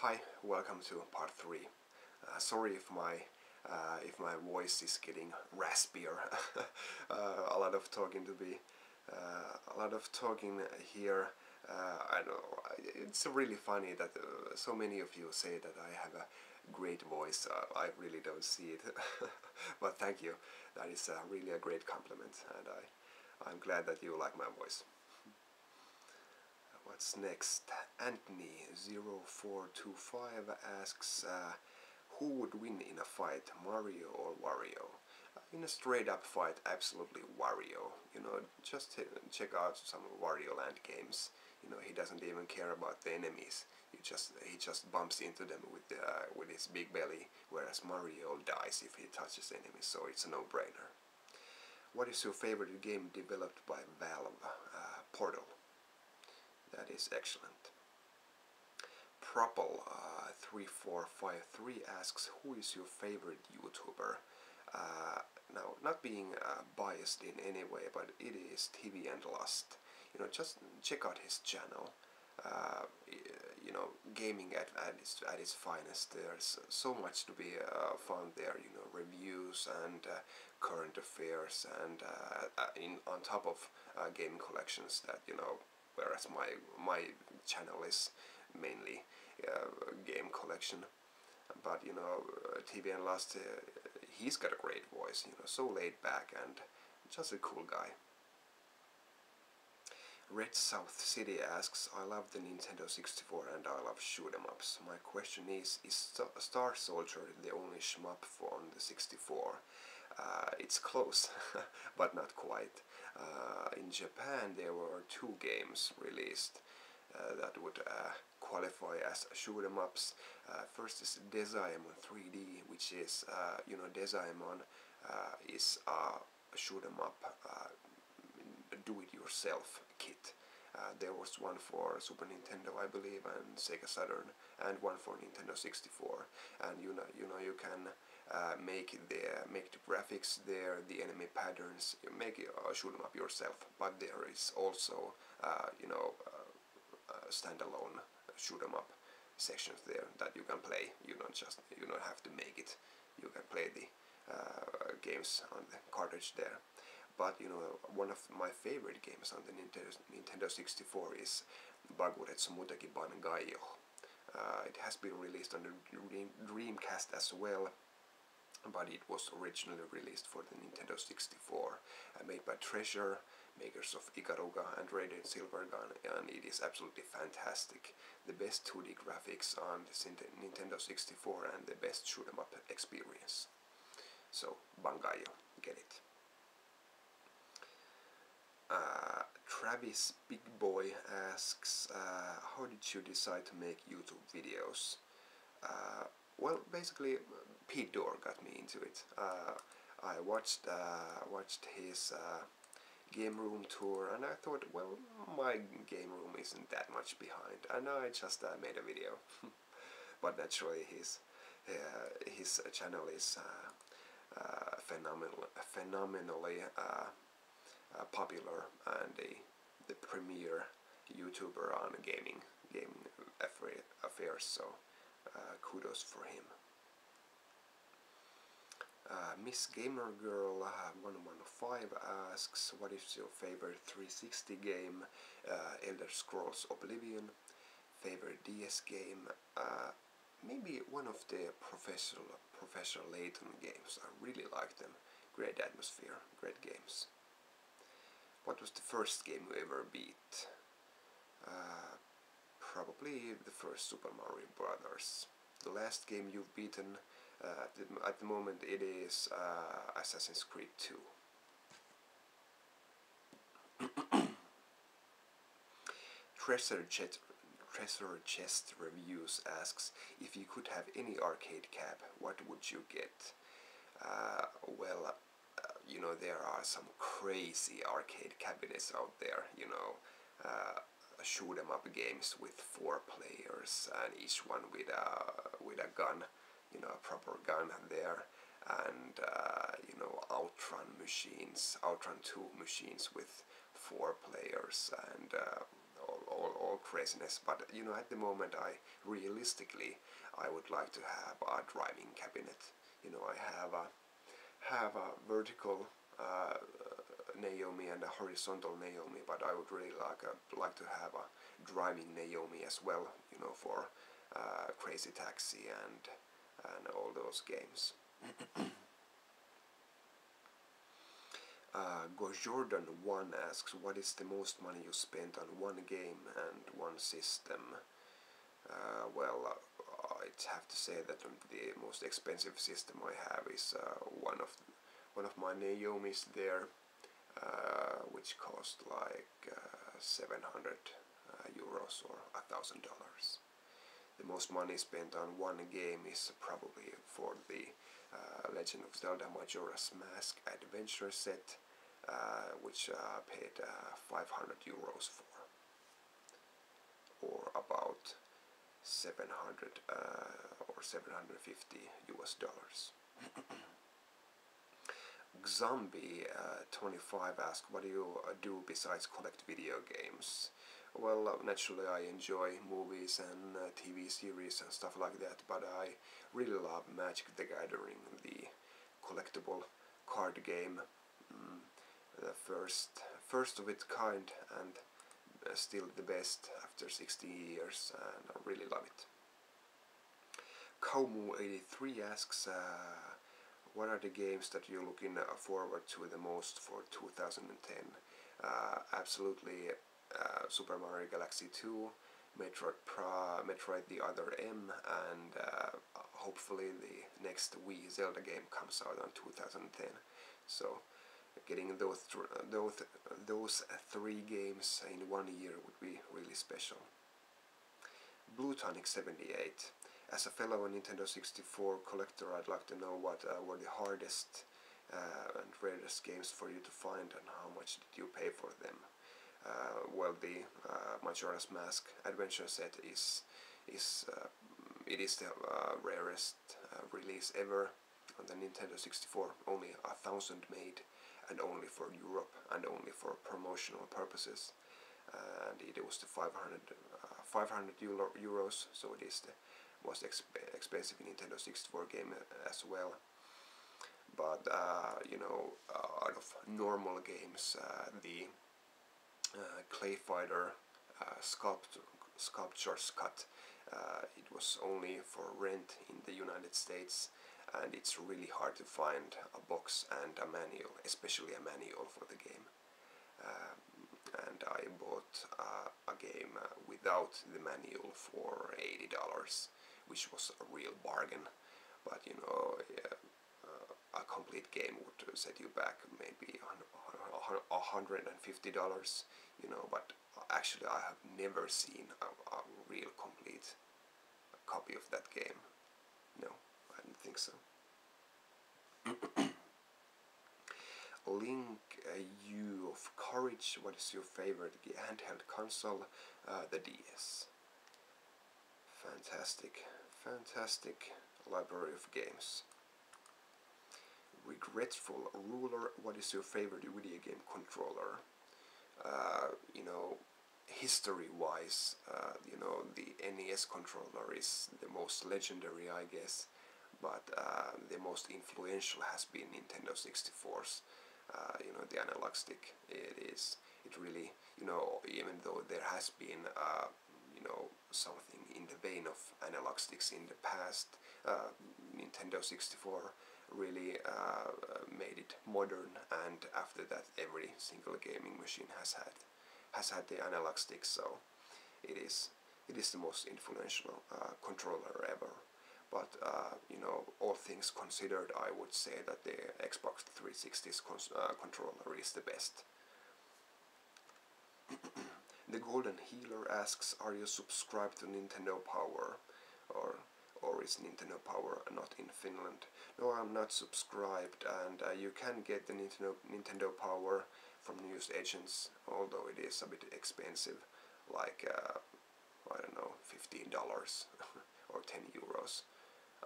Hi, welcome to part 3. Sorry if my voice is getting raspier. A lot of talking to be, a lot of talking here. I know it's really funny that so many of you say that I have a great voice. I really don't see it, but thank you. That is really a great compliment, and I'm glad that you like my voice. What's next? Anthony0425 asks, who would win in a fight, Mario or Wario? In a straight up fight, absolutely Wario. You know, just check out some Wario Land games. You know, he doesn't even care about the enemies. He just bumps into them with his big belly, whereas Mario dies if he touches enemies, so it's a no-brainer. What is your favorite game developed by Valve? Portal. That is excellent. Propel3453 asks, who is your favorite YouTuber? Now, not being biased in any way, but it is TV and Lust. You know, just check out his channel. You know, gaming at its finest. There's so much to be found there. You know, reviews and current affairs, and on top of gaming collections that, you know. Whereas my channel is mainly game collection, but you know, TV and Lust, he's got a great voice. You know, so laid back and just a cool guy. Red South City asks, I love the Nintendo 64 and I love shoot 'em ups. My question is Star Soldier the only shmup on the 64? It's close, but not quite. In Japan there were 2 games released that would qualify as shoot 'em ups. First is Desaemon 3D, which is, you know, Desaemon is a shoot 'em up do-it-yourself kit. There was one for Super Nintendo, I believe, and Sega Saturn, and one for Nintendo 64. And you know you can make the graphics there, the enemy patterns. You make shoot 'em up yourself. But there is also you know, standalone shoot 'em up sections there that you can play. You don't have to make it. You can play the games on the cartridge there. But you know, one of my favorite games on the Nintendo 64 is Baguretsu Muteki Bangayo. It has been released on the Dreamcast as well, but it was originally released for the Nintendo 64, made by Treasure, makers of Ikaruga and Radiant Silvergun, and it is absolutely fantastic. The best 2D graphics on the Nintendo 64 and the best shoot 'em up experience. So, Bangayo, get it. Travis Big Boy asks, how did you decide to make YouTube videos? Well, basically, Pete Dorr got me into it. I watched his game room tour, and I thought, well, my game room isn't that much behind, and I just made a video. But naturally, his channel is phenomenally popular, and the premier YouTuber on gaming affairs, so kudos for him. Miss Gamer Girl 115 asks, what is your favorite 360 game? Elder Scrolls Oblivion. Favorite DS game? Maybe one of the Professor Layton games. I really like them. Great atmosphere, great games. What was the first game you ever beat? Probably the first Super Mario Brothers. The last game you've beaten, at the moment, it is Assassin's Creed 2. Treasure Chest Reviews asks, if you could have any arcade cab, what would you get? Well, you know, there are some crazy arcade cabinets out there, you know, shoot 'em up games with 4 players, and each one with a gun, you know, a proper gun there, and you know, Outrun 2 machines with 4 players, and all craziness, but you know, at the moment realistically I would like to have a driving cabinet. You know, I have a vertical Naomi and a horizontal Naomi, but I would really like to have a driving Naomi as well, you know, for Crazy Taxi and all those games. Gojordan1 asks, what is the most money you spent on one game and one system? Well, I'd have to say that the most expensive system I have is one of my Naomis there, which cost like 700 euros or $1,000. The most money spent on one game is probably for the Legend of Zelda Majora's Mask Adventure set, which paid 500 euros for, or about 700 or 750 US dollars. Zombie 25 asks, what do you do besides collect video games? Well, naturally I enjoy movies and TV series and stuff like that, but I really love Magic the Gathering, the collectible card game, the first of its kind, and still the best after 60 years, and I really love it. Kaumu83 asks, what are the games that you're looking forward to the most for 2010? Absolutely Super Mario Galaxy 2, Metroid the Other M, and hopefully the next Wii Zelda game comes out on 2010. So getting those three games in 1 year would be really special. BlueTonic78, as a fellow Nintendo 64 collector, I'd like to know what were the hardest and rarest games for you to find, and how much did you pay for them? Well, the Majora's Mask Adventure set is the rarest release ever on the Nintendo 64. Only 1,000 made, and only for Europe, and only for promotional purposes. And it was the 500 euros, so it is the most expensive Nintendo 64 game as well. But you know, out of normal games, the Clay Fighter Sculpture's Cut, it was only for rent in the United States, and it's really hard to find a box and a manual, especially a manual for the game. And I bought a game without the manual for $80, which was a real bargain. But you know, a complete game would set you back maybe $150, you know. But actually, I have never seen a real complete copy of that game. No, I don't think so. Link U of Courage, what is your favorite handheld console? The DS. Fantastic library of games. Regretful Ruler, what is your favorite video game controller? You know, history-wise, you know, the NES controller is the most legendary, I guess, but the most influential has been Nintendo 64's. You know, the analog stick. It really, you know, even though there has been, you know, something in the vein of analog sticks in the past, Nintendo 64 really made it modern, and after that every single gaming machine has had the analog stick, so it is the most influential controller ever. But you know, all things considered, I would say that the Xbox 360's controller is the best. The Golden Healer asks, are you subscribed to Nintendo Power, or is Nintendo Power not in Finland? No, I'm not subscribed, and you can get the Nintendo Power from news agents, although it is a bit expensive, like I don't know, $15 or 10 euros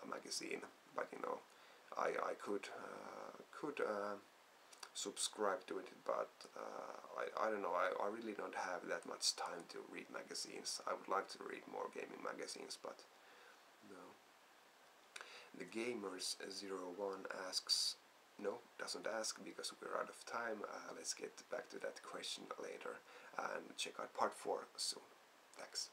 a magazine. But you know, I could subscribe to it, but I don't know, I really don't have that much time to read magazines. I would like to read more gaming magazines, but no. The Gamers01 asks, no, doesn't ask because we're out of time. Let's get back to that question later and check out part 4 soon. Thanks.